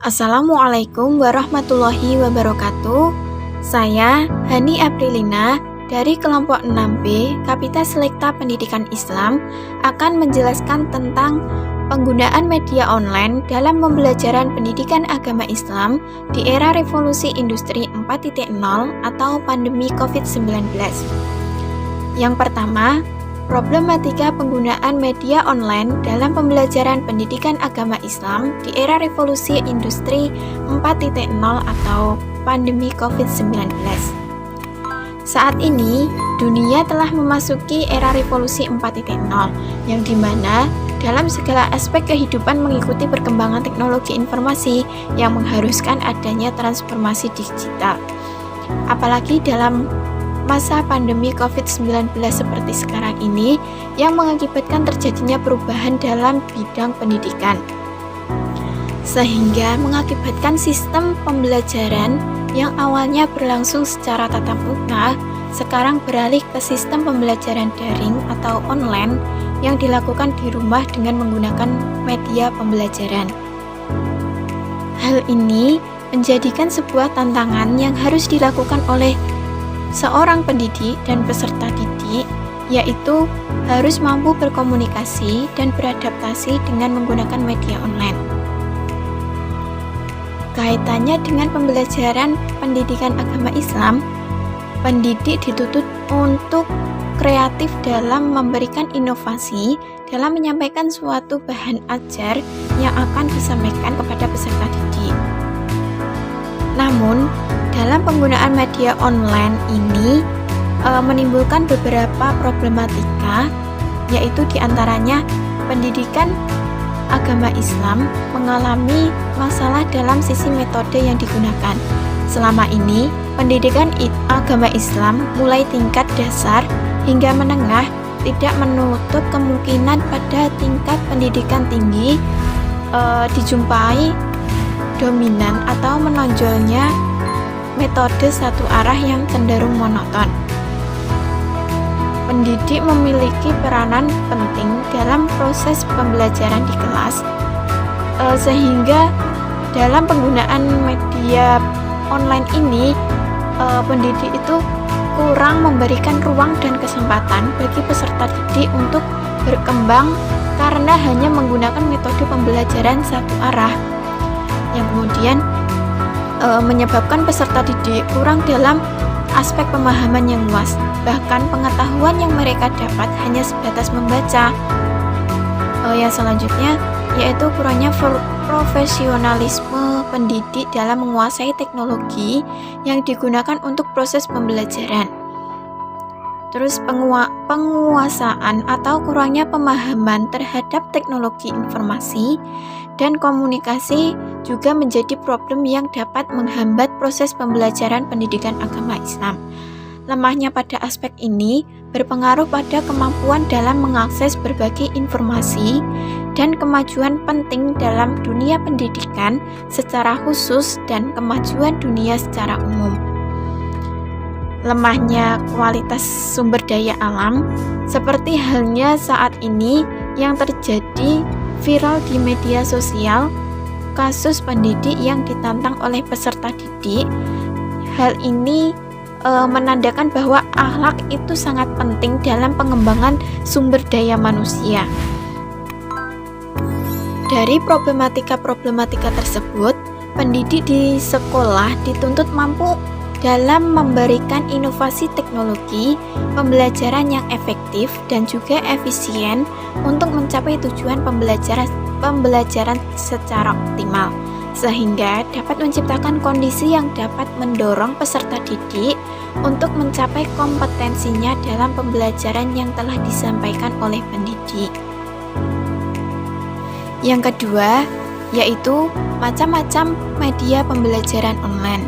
Assalamualaikum warahmatullahi wabarakatuh. Saya Hani Aprilina dari kelompok 6B Kapita Selekta Pendidikan Islam akan menjelaskan tentang penggunaan media online dalam pembelajaran pendidikan agama Islam di era revolusi industri 4.0 atau pandemi COVID-19. Yang pertama, problematika penggunaan media online dalam pembelajaran pendidikan agama Islam di era revolusi industri 4.0 atau pandemi COVID-19. Saat ini, dunia telah memasuki era revolusi 4.0 yang dimana dalam segala aspek kehidupan mengikuti perkembangan teknologi informasi yang mengharuskan adanya transformasi digital. Apalagi dalam masa pandemi COVID-19 seperti sekarang ini yang mengakibatkan terjadinya perubahan dalam bidang pendidikan, sehingga mengakibatkan sistem pembelajaran yang awalnya berlangsung secara tatap muka sekarang beralih ke sistem pembelajaran daring atau online yang dilakukan di rumah dengan menggunakan media pembelajaran. Hal ini menjadikan sebuah tantangan yang harus dilakukan oleh seorang pendidik dan peserta didik, yaitu harus mampu berkomunikasi dan beradaptasi dengan menggunakan media online. Kaitannya dengan pembelajaran pendidikan agama Islam, pendidik dituntut untuk kreatif dalam memberikan inovasi dalam menyampaikan suatu bahan ajar yang akan disampaikan kepada peserta didik. Namun, dalam penggunaan media online ini menimbulkan beberapa problematika, yaitu diantaranya pendidikan agama Islam mengalami masalah dalam sisi metode yang digunakan. Selama ini, pendidikan agama Islam mulai tingkat dasar hingga menengah tidak menutup kemungkinan pada tingkat pendidikan tinggi dijumpai dominan atau menonjolnya metode satu arah yang cenderung monoton. Pendidik memiliki peranan penting dalam proses pembelajaran di kelas, sehingga dalam penggunaan media online ini, pendidik itu kurang memberikan ruang dan kesempatan bagi peserta didik untuk berkembang karena hanya menggunakan metode pembelajaran satu arah, yang kemudian menyebabkan peserta didik kurang dalam aspek pemahaman yang luas, bahkan pengetahuan yang mereka dapat hanya sebatas membaca. Yang selanjutnya yaitu kurangnya profesionalisme pendidik dalam menguasai teknologi yang digunakan untuk proses pembelajaran. Terus penguasaan atau kurangnya pemahaman terhadap teknologi informasi dan komunikasi juga menjadi problem yang dapat menghambat proses pembelajaran pendidikan agama Islam. Lemahnya pada aspek ini berpengaruh pada kemampuan dalam mengakses berbagai informasi dan kemajuan penting dalam dunia pendidikan secara khusus dan kemajuan dunia secara umum. Lemahnya kualitas sumber daya alam, seperti halnya saat ini yang terjadi viral di media sosial, kasus pendidik yang ditantang oleh peserta didik. Hal ini menandakan bahwa akhlak itu sangat penting dalam pengembangan sumber daya manusia. Dari problematika-problematika tersebut, pendidik di sekolah dituntut mampu dalam memberikan inovasi teknologi pembelajaran yang efektif dan juga efisien untuk mencapai tujuan pembelajaran secara optimal, sehingga dapat menciptakan kondisi yang dapat mendorong peserta didik untuk mencapai kompetensinya dalam pembelajaran yang telah disampaikan oleh pendidik. Yang kedua, yaitu macam-macam media pembelajaran online.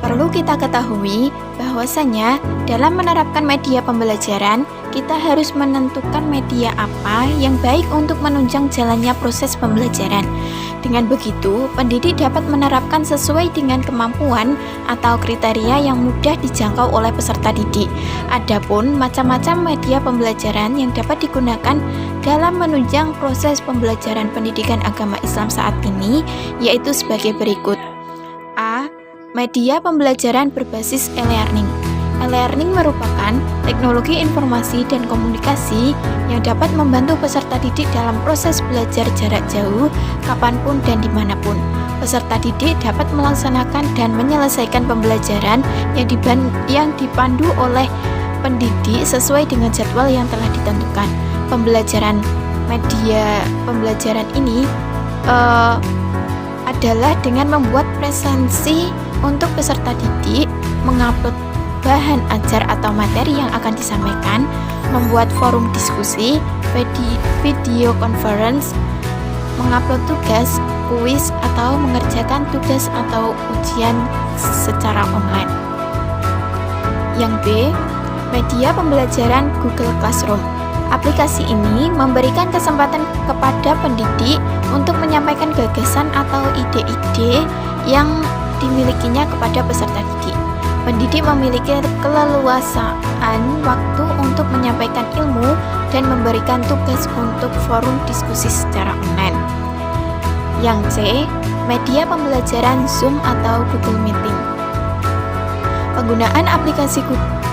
Perlu kita ketahui bahwasanya dalam menerapkan media pembelajaran, kita harus menentukan media apa yang baik untuk menunjang jalannya proses pembelajaran. Dengan begitu, pendidik dapat menerapkan sesuai dengan kemampuan atau kriteria yang mudah dijangkau oleh peserta didik. Adapun macam-macam media pembelajaran yang dapat digunakan dalam menunjang proses pembelajaran pendidikan agama Islam saat ini, yaitu sebagai berikut. A. Media pembelajaran berbasis e-learning. E-learning merupakan teknologi informasi dan komunikasi yang dapat membantu peserta didik dalam proses belajar jarak jauh, kapanpun dan dimanapun. Peserta didik dapat melaksanakan dan menyelesaikan pembelajaran yang dipandu oleh pendidik sesuai dengan jadwal yang telah ditentukan. Media pembelajaran ini adalah dengan membuat presentasi untuk peserta didik, mengupload bahan ajar atau materi yang akan disampaikan, membuat forum diskusi, video conference, mengupload tugas, kuis, atau mengerjakan tugas atau ujian secara online. Yang B, media pembelajaran Google Classroom. Aplikasi ini memberikan kesempatan kepada pendidik untuk menyampaikan gagasan atau ide-ide yang dimilikinya kepada peserta didik. Pendidik memiliki keleluasaan waktu untuk menyampaikan ilmu dan memberikan tugas untuk forum diskusi secara online. Yang C, media pembelajaran Zoom atau Google Meeting. Penggunaan aplikasi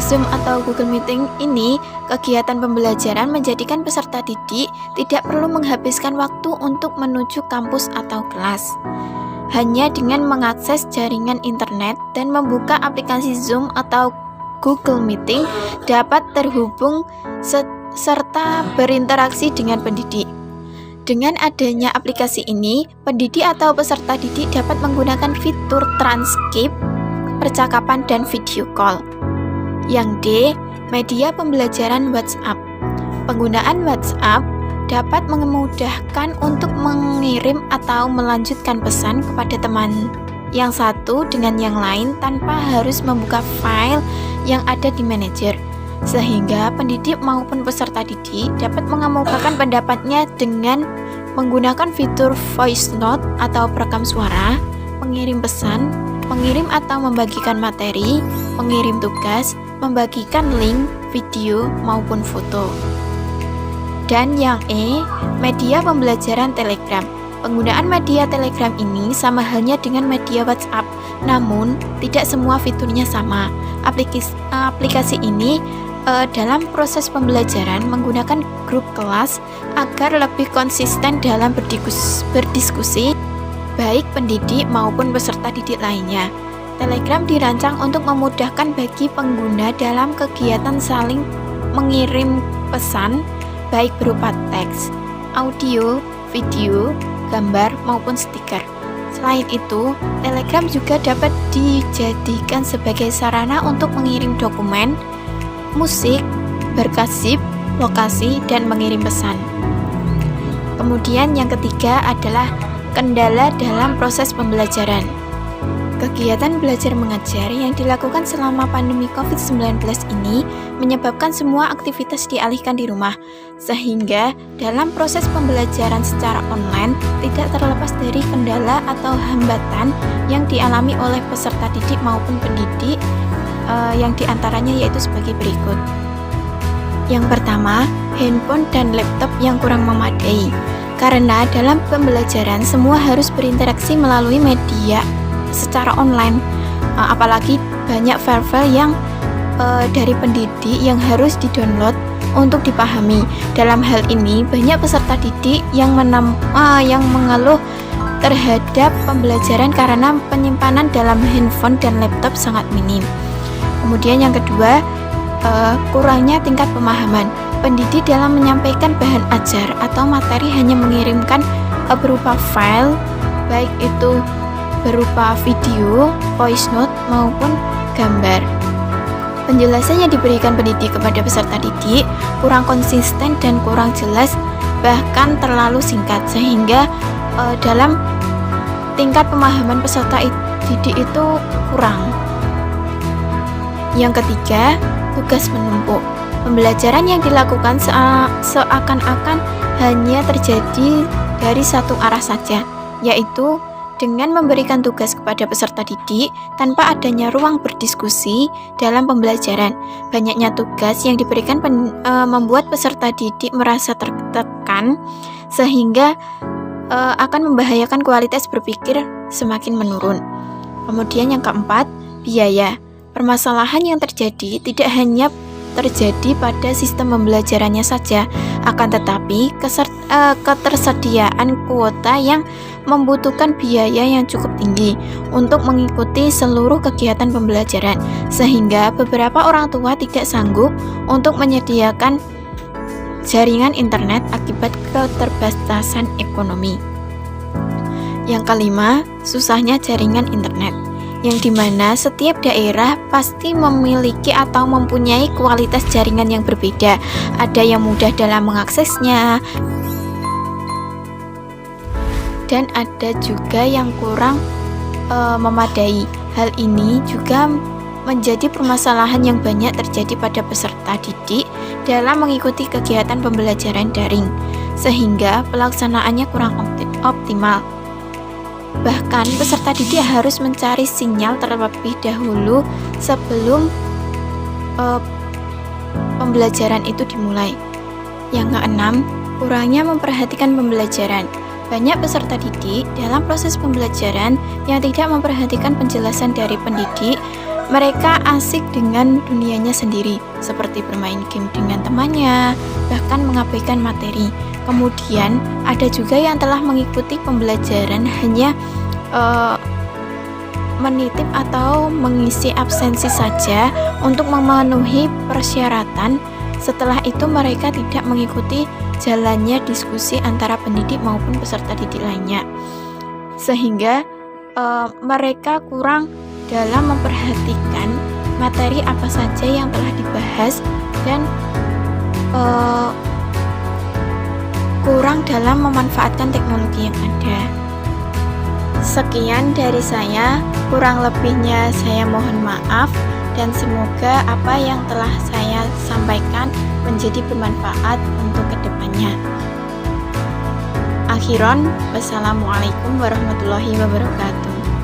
Zoom atau Google Meeting ini, kegiatan pembelajaran menjadikan peserta didik tidak perlu menghabiskan waktu untuk menuju kampus atau kelas. Hanya dengan mengakses jaringan internet dan membuka aplikasi Zoom atau Google Meeting dapat terhubung serta berinteraksi dengan pendidik. Dengan adanya aplikasi ini, pendidik atau peserta didik dapat menggunakan fitur transkrip percakapan dan video call. Yang D, media pembelajaran WhatsApp. Penggunaan WhatsApp dapat memudahkan untuk mengirim atau melanjutkan pesan kepada teman yang satu dengan yang lain tanpa harus membuka file yang ada di manajer, sehingga pendidik maupun peserta didik dapat mengemukakan pendapatnya dengan menggunakan fitur voice note atau perekam suara, mengirim pesan, mengirim atau membagikan materi, mengirim tugas, membagikan link, video, maupun foto. Dan yang E, media pembelajaran Telegram. Penggunaan media Telegram ini sama halnya dengan media WhatsApp, namun tidak semua fiturnya sama. Aplikasi ini dalam proses pembelajaran menggunakan grup kelas agar lebih konsisten dalam berdiskusi, baik pendidik maupun peserta didik lainnya. Telegram dirancang untuk memudahkan bagi pengguna dalam kegiatan saling mengirim pesan, baik berupa teks, audio, video, gambar, maupun stiker. Selain itu, Telegram juga dapat dijadikan sebagai sarana untuk mengirim dokumen, musik, berkas zip, lokasi, dan mengirim pesan. Kemudian yang ketiga adalah kendala dalam proses pembelajaran. Kegiatan belajar mengajar yang dilakukan selama pandemi COVID-19 ini menyebabkan semua aktivitas dialihkan di rumah, sehingga dalam proses pembelajaran secara online tidak terlepas dari kendala atau hambatan yang dialami oleh peserta didik maupun pendidik, yang diantaranya yaitu sebagai berikut. Yang pertama, handphone dan laptop yang kurang memadai, karena dalam pembelajaran semua harus berinteraksi melalui media secara online, apalagi banyak file-file yang dari pendidik yang harus di-download untuk dipahami. Dalam hal ini banyak peserta didik yang mengeluh terhadap pembelajaran karena penyimpanan dalam handphone dan laptop sangat minim. Kemudian yang kedua, kurangnya tingkat pemahaman. Pendidik dalam menyampaikan bahan ajar atau materi hanya mengirimkan berupa file, baik itu berupa video, voice note, maupun gambar. Penjelasan yang diberikan pendidik kepada peserta didik kurang konsisten dan kurang jelas, bahkan terlalu singkat, sehingga dalam tingkat pemahaman peserta didik itu kurang. Yang ketiga, tugas menumpuk. Pembelajaran yang dilakukan seakan-akan hanya terjadi dari satu arah saja, yaitu dengan memberikan tugas kepada peserta didik tanpa adanya ruang berdiskusi dalam pembelajaran. Banyaknya tugas yang diberikan membuat peserta didik merasa tertekan sehingga akan membahayakan kualitas berpikir semakin menurun. Kemudian yang keempat, biaya. Permasalahan yang terjadi tidak hanya terjadi pada sistem pembelajarannya saja, akan tetapi ketersediaan kuota yang membutuhkan biaya yang cukup tinggi untuk mengikuti seluruh kegiatan pembelajaran, sehingga beberapa orang tua tidak sanggup untuk menyediakan jaringan internet akibat keterbatasan ekonomi. Yang kelima, susahnya jaringan internet, yang dimana setiap daerah pasti memiliki atau mempunyai kualitas jaringan yang berbeda. Ada yang mudah dalam mengaksesnya, dan ada juga yang kurang memadai. Hal ini juga menjadi permasalahan yang banyak terjadi pada peserta didik dalam mengikuti kegiatan pembelajaran daring, sehingga pelaksanaannya kurang optimal. Bahkan peserta didik harus mencari sinyal terlebih dahulu sebelum pembelajaran itu dimulai. Yang keenam, kurangnya memperhatikan pembelajaran. Banyak peserta didik dalam proses pembelajaran yang tidak memperhatikan penjelasan dari pendidik. Mereka asik dengan dunianya sendiri, seperti bermain game dengan temannya, bahkan mengabaikan materi. Kemudian ada juga yang telah mengikuti pembelajaran hanya menitip atau mengisi absensi saja untuk memenuhi persyaratan. Setelah itu mereka tidak mengikuti jalannya diskusi antara pendidik maupun peserta didik lainnya, sehingga mereka kurang dalam memperhatikan materi apa saja yang telah dibahas dan kurang dalam memanfaatkan teknologi yang ada. Sekian dari saya, kurang lebihnya saya mohon maaf, dan semoga apa yang telah saya sampaikan menjadi bermanfaat untuk kedepannya. Akhiron, wassalamualaikum warahmatullahi wabarakatuh.